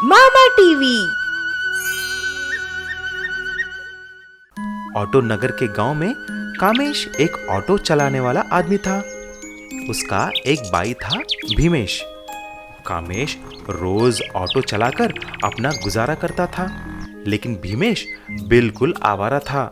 मामा TV. Auto नगर के गांव में कामेश एक ऑटो चलाने वाला आदमी था। उसका एक भाई था भीमेश। कामेश रोज ऑटो चलाकर अपना गुजारा करता था, लेकिन भीमेश बिल्कुल आवारा था।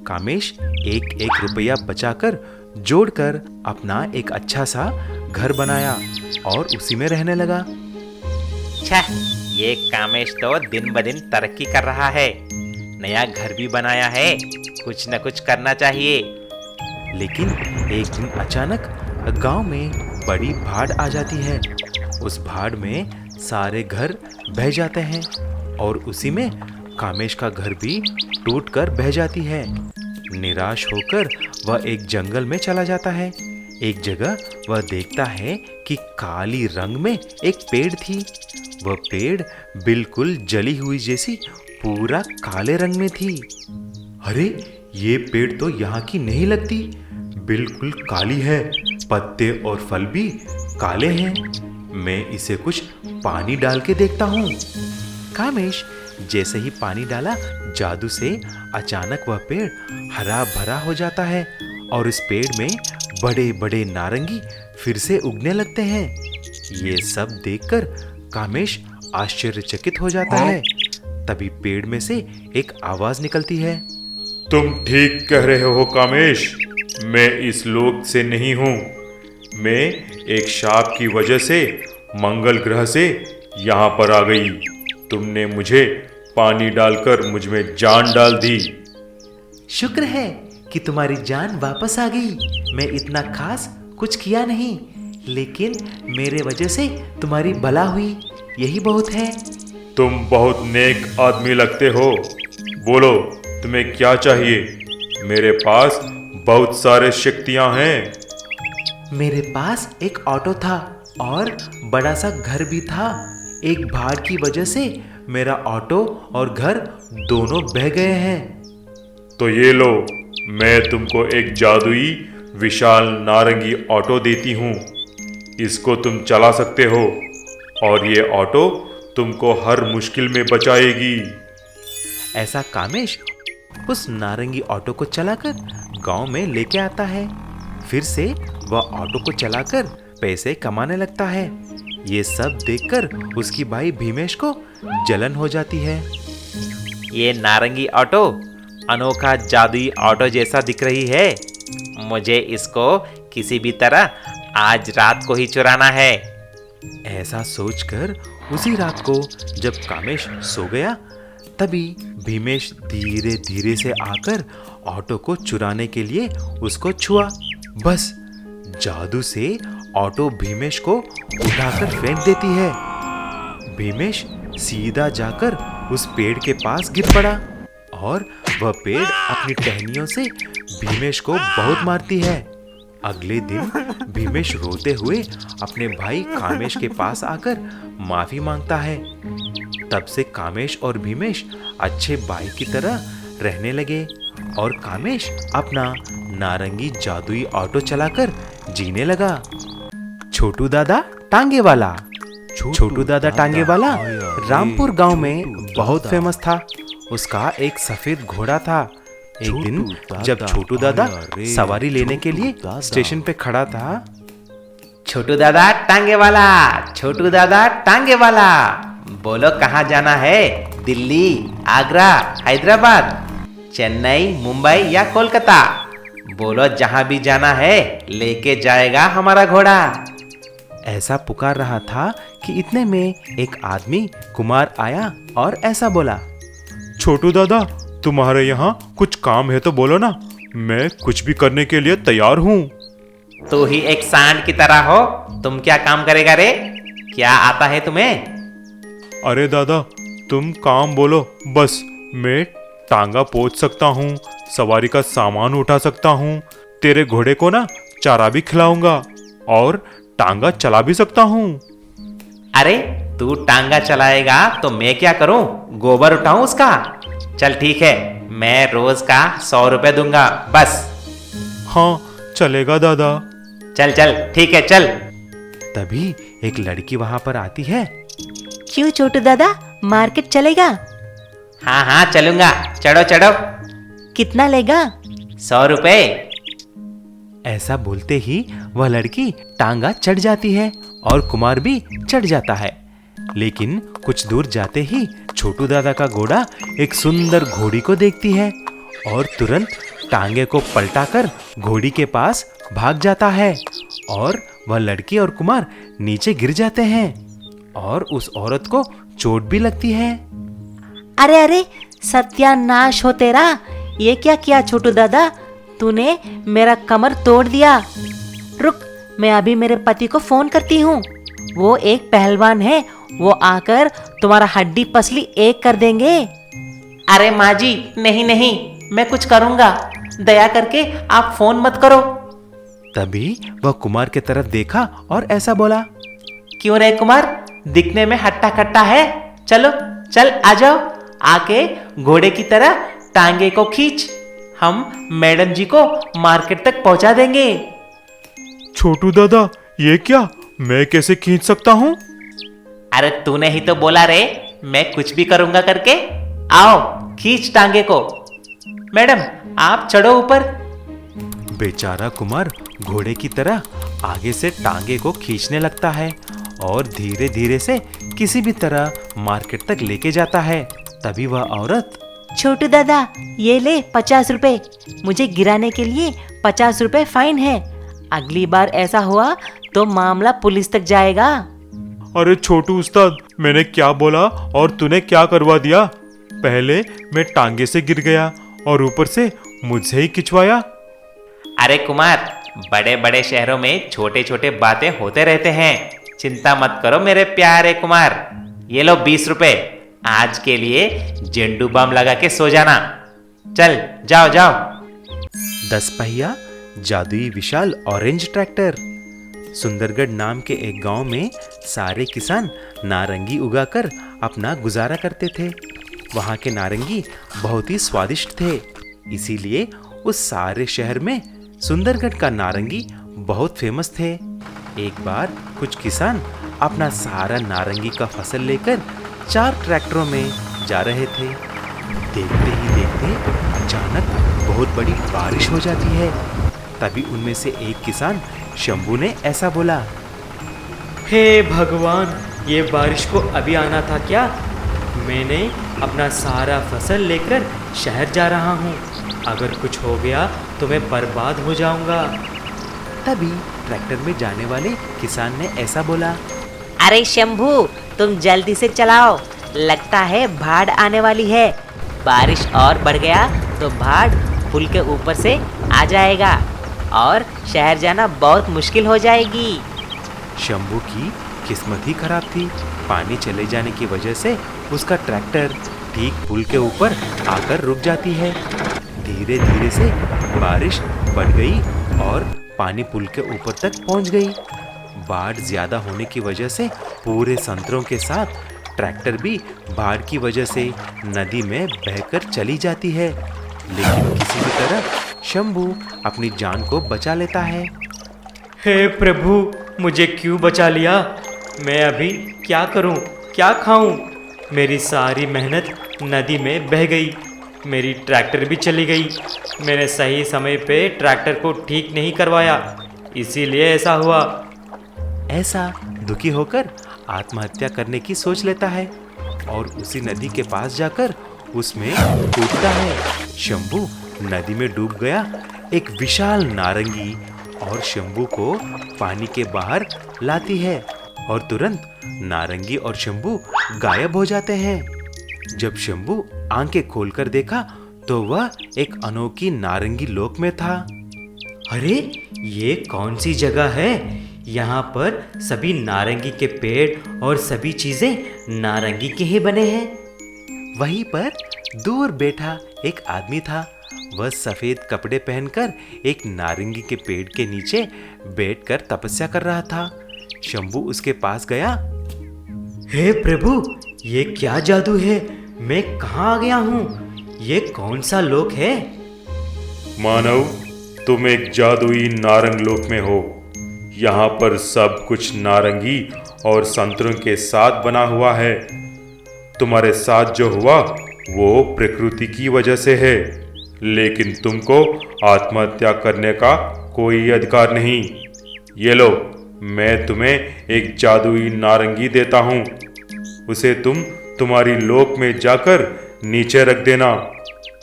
कामेश एक एक रुपया बचाकर जोड़कर अपना एक अच्छा सा घर बनाया और उसी में रहने लगा। छह, ये कामेश तो दिन ब दिन तरक्की कर रहा है। नया घर भी बनाया है, कुछ न कुछ करना चाहिए। लेकिन एक दिन अचानक गांव में बड़ी बाढ़ आ जाती है। उस बाढ़ में सारे घर बह जाते हैं और उसी में कामेश का घर भी टूटकर बह जाती है। निराश होकर वह एक जंगल में चला जाता है। एक जगह वह देखता है कि काली रंग में एक पेड़ थी। वह पेड़ बिल्कुल जली हुई जैसी पूरा काले रंग में थी। अरे, ये पेड़ तो यहाँ की नहीं लगती, बिल्कुल काली है, पत्ते और फल भी काले हैं। मैं इसे कुछ पानी डाल के देखता हूँ। कामेश जैसे ही पानी डाला, जादू से अचानक वह पेड़ हरा भरा हो जाता है और इस पेड़ में बड़े बड़े नारंगी फिर से उगने लगते हैं। ये सब देखकर कामेश आश्चर्यचकित हो जाता है। तभी पेड़ में से एक आवाज निकलती है। तुम ठीक कह रहे हो कामेश, मैं इस लोक से नहीं हूँ। मैं एक शाप की वजह से मंगल ग्रह से यहाँ पर आ गई। तुमने मुझे पानी डालकर मुझ में जान डाल दी। शुक्र है कि तुम्हारी जान वापस आ गई। मैं इतना खास कुछ किया नहीं, लेकिन मेरे वजह से तुम्हारी भला हुई, यही बहुत है। तुम बहुत नेक आदमी लगते हो। बोलो, तुम्हें क्या चाहिए? मेरे पास बहुत सारे शक्तियां हैं। मेरे पास एक ऑटो था और बड़ा सा घर भी था। एक बाढ़ की वजह से मेरा ऑटो और घर दोनों बह गए हैं। तो ये लो, मैं तुमको एक जादुई विशाल नारंगी ऑटो देती हूँ। इसको तुम चला सकते हो और ये ऑटो तुमको हर मुश्किल में बचाएगी। ऐसा कामेश उस नारंगी ऑटो को चलाकर गांव में लेके आता है। फिर से वह ऑटो को चलाकर पैसे कमाने लगता है। ये सब देखकर उसकी भाई भीमेश को जलन हो जाती है। ये नारंगी ऑटो अनोखा जादुई ऑटो जैसा दिख रही है। मुझे इसको किसी भी तरह आज रात को ही चुराना है। ऐसा सोचकर उसी रात को जब कामेश सो गया, तभी भीमेश धीरे धीरे से आकर ऑटो को चुराने के लिए उसको छुआ। बस जादू से ऑटो भीमेश को उठाकर फेंक देती है। भीमेश सीधा जाकर उस पेड़ के पास गिर पड़ा और वह पेड़ अपनी टहनियों से भीमेश को बहुत मारती है। अगले दिन भीमेश रोते हुए अपने भाई कामेश के पास आकर माफी मांगता है। तब से कामेश और भीमेश अच्छे भाई की तरह रहने लगे और कामेश अपना नारंगी जादुई ऑटो चलाकर जीने लगा। छोटू दादा टांगे वाला। छोटू दादा टांगे वाला रामपुर गांव में बहुत फेमस था। उसका एक सफेद घोड़ा था। एक दिन जब छोटू दादा सवारी लेने के लिए स्टेशन पे खड़ा था। छोटू दादा टांगे वाला, छोटू दादा टांगे वाला, बोलो कहाँ जाना है? दिल्ली, आगरा, हैदराबाद, चेन्नई, मुंबई या कोलकाता? बोलो, जहां भी जाना है लेके जाएगा हमारा घोड़ा। ऐसा पुकार रहा था कि इतने में एक आदमी कुमार आया और ऐसा बोला। छोटू दादा, तुम्हारे यहाँ कुछ काम है तो बोलो ना, मैं कुछ भी करने के लिए तैयार हूँ। तू ही एक सांड की तरह हो, तुम क्या काम करेगा रे? क्या आता है तुम्हें? अरे दादा, तुम काम बोलो, बस मैं टांगा पोंछ सकता हूँ, सवारी का सामान उठा सकता हूँ, तेरे घोड़े को ना चारा भी खिलाऊंगा और टांगा चला भी सकता हूँ। अरे, तू टांगा चलाएगा तो मैं क्या करूं? गोबर उठाऊं उसका? चल ठीक है, मैं रोज का 100 रुपए दूंगा, बस। हाँ, चलेगा दादा। चल चल, ठीक है, चल। तभी एक लड़की वहां पर आती है। क्यों छोटू दादा, मार्केट चलेगा? हाँ हाँ चलूंगा, चढ़ो चढ़ो। कितना लेगा? 100 रुपए। ऐसा बोलते ही वह लड़की टांगा चढ़ जाती है और कुमार भी चढ़ जाता है। लेकिन कुछ दूर जाते ही छोटू दादा का घोड़ा एक सुंदर घोड़ी को देखती है और तुरंत टांगे को पलटाकर घोड़ी के पास भाग जाता है और वह लड़की और कुमार नीचे गिर जाते हैं और उस औरत को चोट भी लगती है। अरे अरे, सत्यानाश हो तेरा! ये क्या किया छोटू दादा? तूने मेरा कमर तोड़ दिया। रुक, मैं अभी मेरे पति को फोन करती हूँ। वो एक पहलवान है, वो आकर तुम्हारा हड्डी पसली एक कर देंगे। अरे माँ जी, नहीं नहीं, मैं कुछ करूंगा, दया करके आप फोन मत करो। तभी वह कुमार की तरफ देखा और ऐसा बोला, क्यों रे कुमार, दिखने में हट्टा कट्टा है? चलो चल आ जाओ, आके घोड़े की तरह टांगे को खींच, हम मैडम जी को मार्केट तक पहुंचा देंगे। छोटू दादा, ये क्या? मैं कैसे खींच सकता हूँ? अरे तूने ही तो बोला रे, मैं कुछ भी करूंगा करके। आओ खींच टांगे को। मैडम आप चढ़ो ऊपर। बेचारा कुमार घोड़े की तरह आगे से टांगे को खींचने लगता है और धीरे धीरे से किसी भी तरह मार्केट तक लेके जाता है। तभी वह औरत, छोटू दादा, ये ले 50 रुपए। मुझे गिराने के लिए 50 रुपए फाइन है। अगली बार ऐसा हुआ तो मामला पुलिस तक जाएगा। अरे छोटू उस्ताद, मैंने क्या बोला और तूने क्या करवा दिया? पहले मैं टांगे से गिर गया और ऊपर से मुझे ही खिंचवाया। अरे कुमार, बड़े बड़े शहरों में छोटे छोटे बातें होते रहते हैं, चिंता मत करो मेरे प्यारे कुमार। ये लो 20 रुपए, आज के लिए जेंडू बाम लगा के सो जाना। चल जाओ जाओ। 10 पहिया जादुई विशाल ऑरेंज ट्रैक्टर। सुंदरगढ़ नाम के एक गांव में सारे किसान नारंगी उगाकर अपना गुजारा करते थे। वहां के नारंगी बहुत ही स्वादिष्ट थे, इसीलिए उस सारे शहर में सुंदरगढ़ का नारंगी बहुत फेमस थे। एक बार कुछ किसान अपना सारा नारंगी का फसल लेकर 4 ट्रैक्टरों में जा रहे थे। देखते ही देखते अचानक बहुत बड़ी बारिश हो जाती है। तभी उनमें से एक किसान शंभू ने ऐसा बोला, हे भगवान, ये बारिश को अभी आना था क्या? मैंने अपना सारा फसल लेकर शहर जा रहा हूँ, अगर कुछ हो गया तो मैं बर्बाद हो जाऊंगा। तभी ट्रैक्टर में जाने वाले किसान ने ऐसा बोला, अरे शंभू, तुम जल्दी से चलाओ, लगता है बाढ़ आने वाली है। बारिश और बढ़ गया तो बाढ़ पुल के ऊपर से आ जाएगा और शहर जाना बहुत मुश्किल हो जाएगी। शंभू की किस्मत ही खराब थी। पानी चले जाने की वजह से उसका ट्रैक्टर ठीक पुल के ऊपर आकर रुक जाती है। धीरे धीरे से बारिश बढ़ गई और पानी पुल के ऊपर तक पहुंच गई। बाढ़ ज्यादा होने की वजह से पूरे संतरों के साथ ट्रैक्टर भी बाढ़ की वजह से नदी में बहकर चली जाती है। लेकिन किसी भी तरह शंभू अपनी जान को बचा लेता है। हे प्रभु, मुझे क्यों बचा लिया? मैं अभी क्या करूं, क्या खाऊं? मेरी सारी मेहनत नदी में बह गई, मेरी ट्रैक्टर भी चली गई। मैंने सही समय पे ट्रैक्टर को ठीक नहीं करवाया, इसीलिए ऐसा हुआ। ऐसा दुखी होकर आत्महत्या करने की सोच लेता है और उसी नदी के पास जाकर उसमें कूदता है। शंभू नदी में डूब गया। एक विशाल नारंगी और शंभू को पानी के बाहर लाती है और तुरंत नारंगी और शंभू गायब हो जाते हैं। जब शंभू आंखें खोलकर देखा तो वह एक अनोखी नारंगी लोक में था। अरे ये कौन सी जगह है? यहाँ पर सभी नारंगी के पेड़ और सभी चीजें नारंगी के ही बने हैं। वहीं पर दूर बैठा एक आदमी था। वह सफेद कपड़े पहनकर एक नारंगी के पेड़ के नीचे बैठकर तपस्या कर रहा था। शंभू उसके पास गया। हे प्रभु, ये क्या जादू है? मैं कहाँ आ गया हूँ? ये कौन सा लोक है? मानव, तुम एक जादुई नारंग लोक में हो। यहाँ पर सब कुछ नारंगी और संतरों के साथ बना हुआ है। तुम्हारे साथ जो हुआ वो प्रकृति की वजह से है, लेकिन तुमको आत्महत्या करने का कोई अधिकार नहीं। ये लो, मैं तुम्हें एक जादुई नारंगी देता हूँ। उसे तुम तुम्हारी लोक में जाकर नीचे रख देना,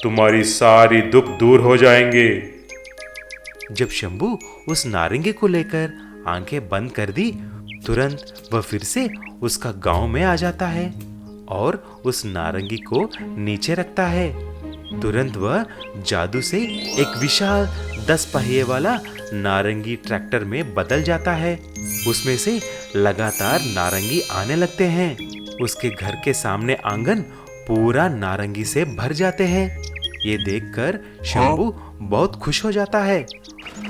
तुम्हारी सारी दुख दूर हो जाएंगे। जब शंभू उस नारंगी को लेकर आंखें बंद कर दी, तुरंत वह फिर से उसका गांव में आ जाता है और उस नारंगी को नीचे रखता है। तुरंत वह जादू से एक विशाल 10 पहिए वाला नारंगी ट्रैक्टर में बदल जाता है। उसमें से लगातार नारंगी आने लगते हैं। उसके घर के सामने आंगन पूरा नारंगी से भर जाते हैं। ये देखकर शंभू बहुत खुश हो जाता है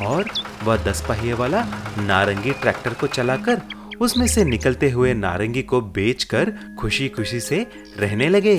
और वह 10 पहिए वाला नारंगी ट्रैक्टर को चलाकर उसमें से निकलते हुए नारंगी को बेचकर खुशी खुशी से रहने लगे।